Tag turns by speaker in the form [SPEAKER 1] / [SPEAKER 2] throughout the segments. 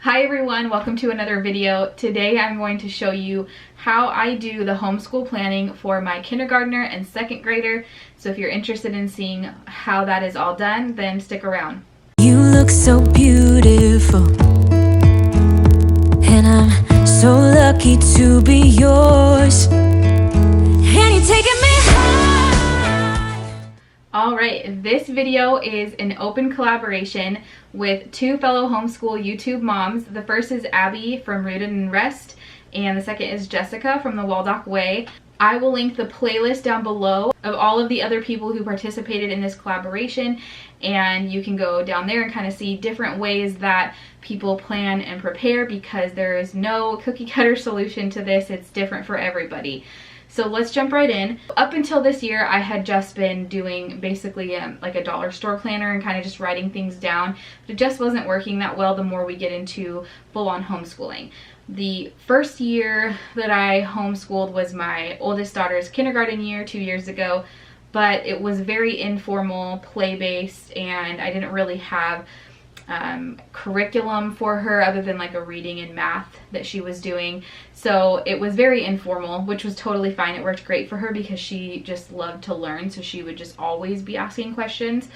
[SPEAKER 1] Hi everyone, welcome to another video. Today I'm going to show you how I do the homeschool planning for my kindergartner and second grader. So if you're interested in seeing how that is all done, then stick around.
[SPEAKER 2] You look so beautiful, and I'm so lucky to be yours, and you're taking me high.
[SPEAKER 1] Alright, this video is an open collaboration with two fellow homeschool YouTube moms. The first is Abby from Rooted and Rest, and the second is Jessica from the Waldock Way. I will link the playlist down below of all of the other people who participated in this collaboration, and you can go down there and kind of see different ways that people plan and prepare, because there is no cookie cutter solution to this. It's different for everybody. So let's jump right in. Up until this year, I had just been doing basically like a dollar store planner and kind of just writing things down. But it just wasn't working that well the more we get into full-on homeschooling. The first year that I homeschooled was my oldest daughter's kindergarten year 2 years ago, but it was very informal, play-based, and I didn't really have curriculum for her other than like a reading and math that she was doing. So it was very informal, which was totally fine. It worked great for her because she just loved to learn, so she would just always be asking questions.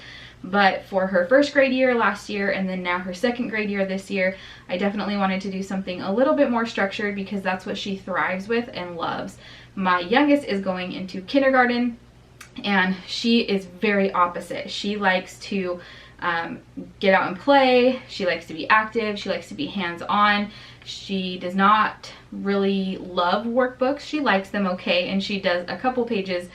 [SPEAKER 1] But for her first grade year last year, and then now her second grade year this year, I definitely wanted to do something a little bit more structured because that's what she thrives with and loves. My youngest is going into kindergarten, and she is very opposite. She likes to get out and play. She likes to be active. She likes to be hands-on. She does not really love workbooks. She likes them okay, and she does a couple pages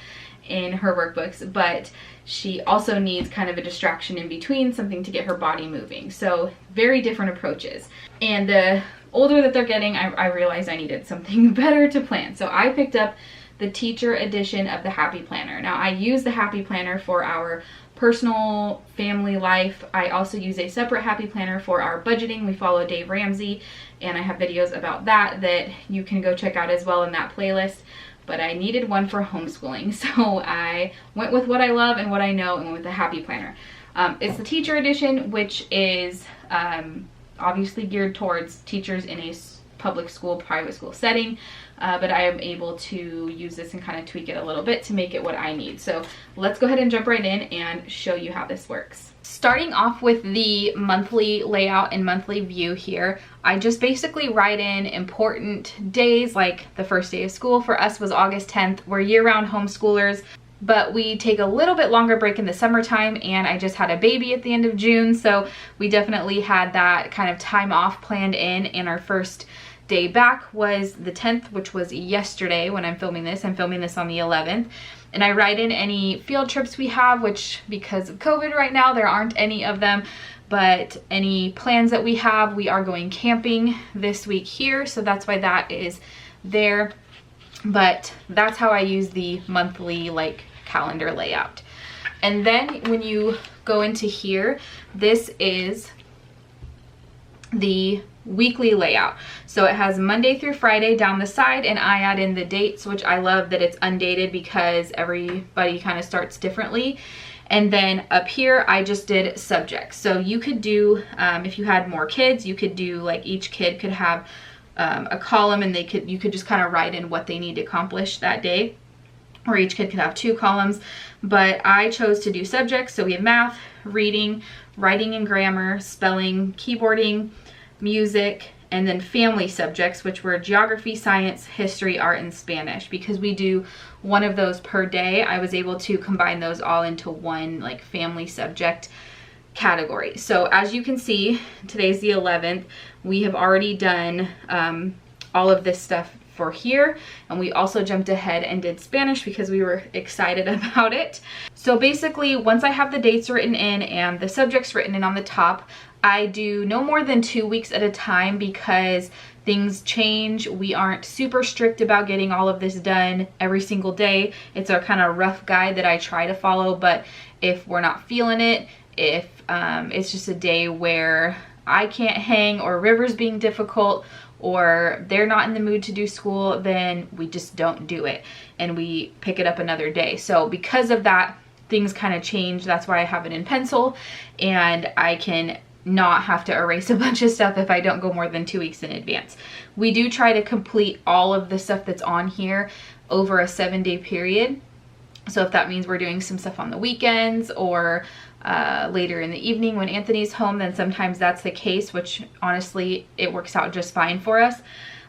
[SPEAKER 1] in her workbooks, but she also needs kind of a distraction in between, something to get her body moving. So very different approaches. And the older that they're getting, I realized I needed something better to plan. So I picked up the teacher edition of the Happy Planner. Now I use the Happy Planner for our personal family life. I also use a separate Happy Planner for our budgeting. We follow Dave Ramsey, and I have videos about that you can go check out as well in that playlist. But I needed one for homeschooling, so I went with what I love and what I know and went with the Happy Planner. It's the teacher edition, which is obviously geared towards teachers in a public school, private school setting, but I am able to use this and kind of tweak it a little bit to make it what I need. So let's go ahead and jump right in and show you how this works. Starting off with the monthly layout and monthly view here, I just basically write in important days, like the first day of school for us was August 10th. We're year-round homeschoolers, but we take a little bit longer break in the summertime, and I just had a baby at the end of June, so we definitely had that kind of time off planned in, and our first day back was the 10th, which was yesterday when I'm filming this. I'm filming this on the 11th. And I write in any field trips we have, which because of COVID right now, there aren't any of them, but any plans that we have. We are going camping this week here, so that's why that is there. But that's how I use the monthly like calendar layout. And then when you go into here, this is the weekly layout. So it has Monday through Friday down the side, and I add in the dates, which I love that it's undated because everybody kind of starts differently. And then up here I just did subjects. So you could do, if you had more kids, you could do like each kid could have a column, and you could just kind of write in what they need to accomplish that day, or each kid could have 2 columns. But I chose to do subjects, so we have math, reading, writing and grammar, spelling, keyboarding, music, and then family subjects, which were geography, science, history, art, and Spanish. Because we do one of those per day, I was able to combine those all into one like family subject category. So as you can see, today's the 11th. We have already done all of this stuff for here, and we also jumped ahead and did Spanish because we were excited about it. So basically, once I have the dates written in and the subjects written in on the top, I do no more than 2 weeks at a time because things change. We aren't super strict about getting all of this done every single day. It's our kind of rough guide that I try to follow, but if we're not feeling it, if it's just a day where I can't hang, or River's being difficult, or they're not in the mood to do school, then we just don't do it and we pick it up another day. So because of that, things kind of change. That's why I have it in pencil, and I can not have to erase a bunch of stuff if I don't go more than 2 weeks in advance. We do try to complete all of the stuff that's on here over a 7-day period. So if that means we're doing some stuff on the weekends or later in the evening when Anthony's home, then sometimes that's the case, which honestly, it works out just fine for us.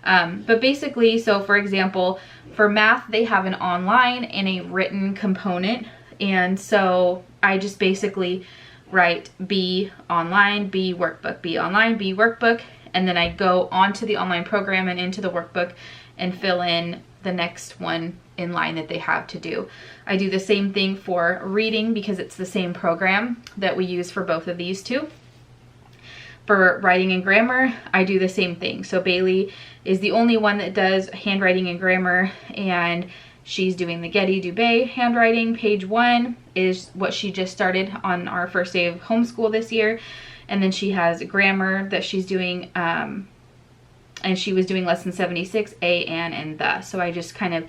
[SPEAKER 1] But basically, so for example, for math, they have an online and a written component. And so I just basically write B online, B workbook, B online, B workbook, and then I go onto the online program and into the workbook and fill in the next one in line that they have to do. I do the same thing for reading because it's the same program that we use for both of these two. For writing and grammar, I do the same thing. So Bailey is the only one that does handwriting and grammar, and she's doing the Getty Dubé handwriting. Page 1 is what she just started on our first day of homeschool this year. And then she has grammar that she's doing, and she was doing lesson 76, a, and the. So I just kind of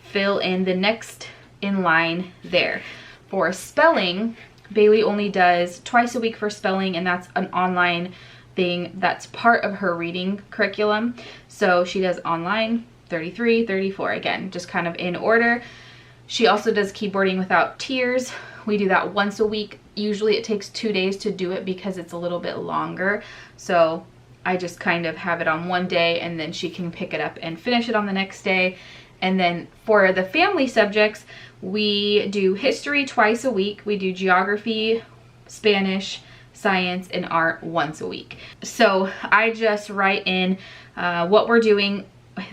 [SPEAKER 1] fill in the next in line there. For spelling, Bailey only does twice a week for spelling, and that's an online thing that's part of her reading curriculum. So she does online 33, 34, again, just kind of in order. She also does keyboarding without tears. We do that once a week. Usually it takes 2 days to do it because it's a little bit longer. So I just kind of have it on one day and then she can pick it up and finish it on the next day. And then for the family subjects, we do history twice a week. We do geography, Spanish, science, and art once a week. So I just write in what we're doing,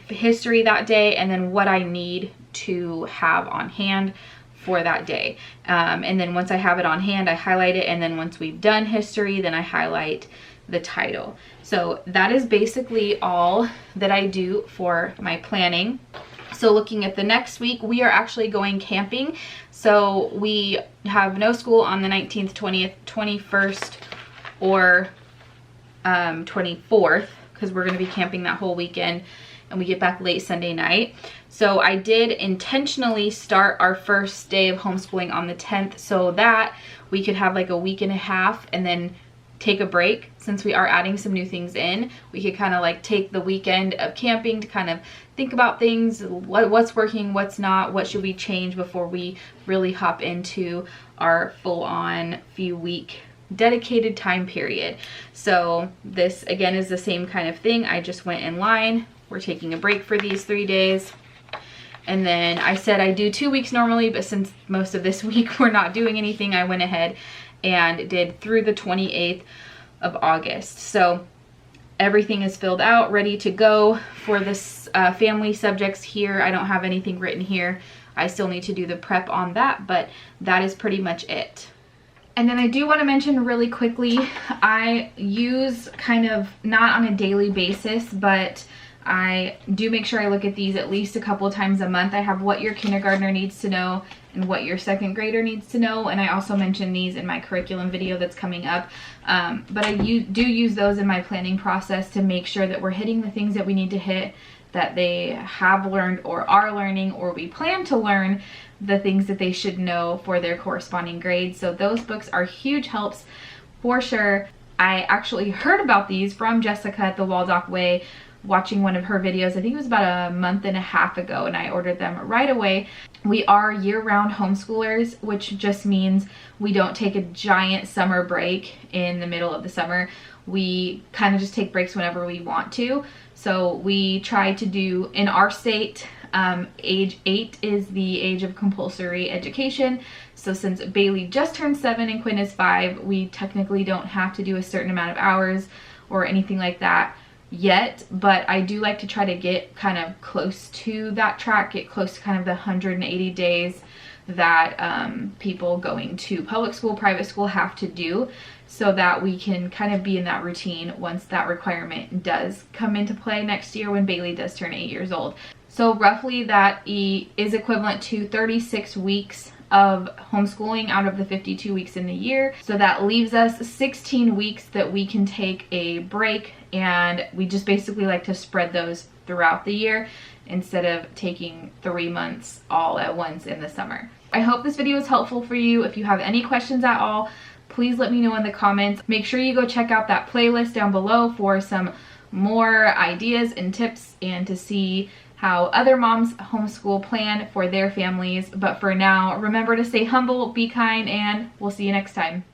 [SPEAKER 1] history that day, and then what I need to have on hand for that day. And then once I have it on hand, I highlight it. And then once we've done history, then I highlight the title. So that is basically all that I do for my planning. So looking at the next week, we are actually going camping. So we have no school on the 19th, 20th, 21st, or 24th, because we're going to be camping that whole weekend, and we get back late Sunday night. So I did intentionally start our first day of homeschooling on the 10th so that we could have like a week and a half and then take a break. Since we are adding some new things in, we could kind of like take the weekend of camping to kind of think about things, what's working, what's not, what should we change before we really hop into our full-on few week dedicated time period. So this again is the same kind of thing. I just went in line. We're taking a break for these 3 days. And then I said I do 2 weeks normally, but since most of this week we're not doing anything, I went ahead and did through the 28th of August. So everything is filled out, ready to go for this family subjects here. I don't have anything written here. I still need to do the prep on that, but that is pretty much it. And then I do want to mention really quickly, I use kind of not on a daily basis, but I do make sure I look at these at least a couple times a month. I have what your kindergartner needs to know and what your second grader needs to know. And I also mention these in my curriculum video that's coming up. But I do use those in my planning process to make sure that we're hitting the things that we need to hit, that they have learned or are learning, or we plan to learn the things that they should know for their corresponding grades. So those books are huge helps for sure. I actually heard about these from Jessica at the Waldock Way, watching one of her videos. I think it was about a month and a half ago, and I ordered them right away. We are year-round homeschoolers, which just means we don't take a giant summer break in the middle of the summer. We kind of just take breaks whenever we want to. So we try to do, in our state, age 8 is the age of compulsory education. So since Bailey just turned 7 and Quinn is 5, we technically don't have to do a certain amount of hours or anything like that yet, but I do like to try to get kind of close to that track, get close to kind of the 180 days that people going to public school, private school have to do, so that we can kind of be in that routine once that requirement does come into play next year when Bailey does turn 8 years old. So roughly that is equivalent to 36 weeks of homeschooling out of the 52 weeks in the year. So that leaves us 16 weeks that we can take a break, and we just basically like to spread those throughout the year instead of taking 3 months all at once in the summer. I hope this video was helpful for you. If you have any questions at all, please let me know in the comments. Make sure you go check out that playlist down below for some more ideas and tips and to see how other moms homeschool plan for their families. But for now, remember to stay humble, be kind, and we'll see you next time.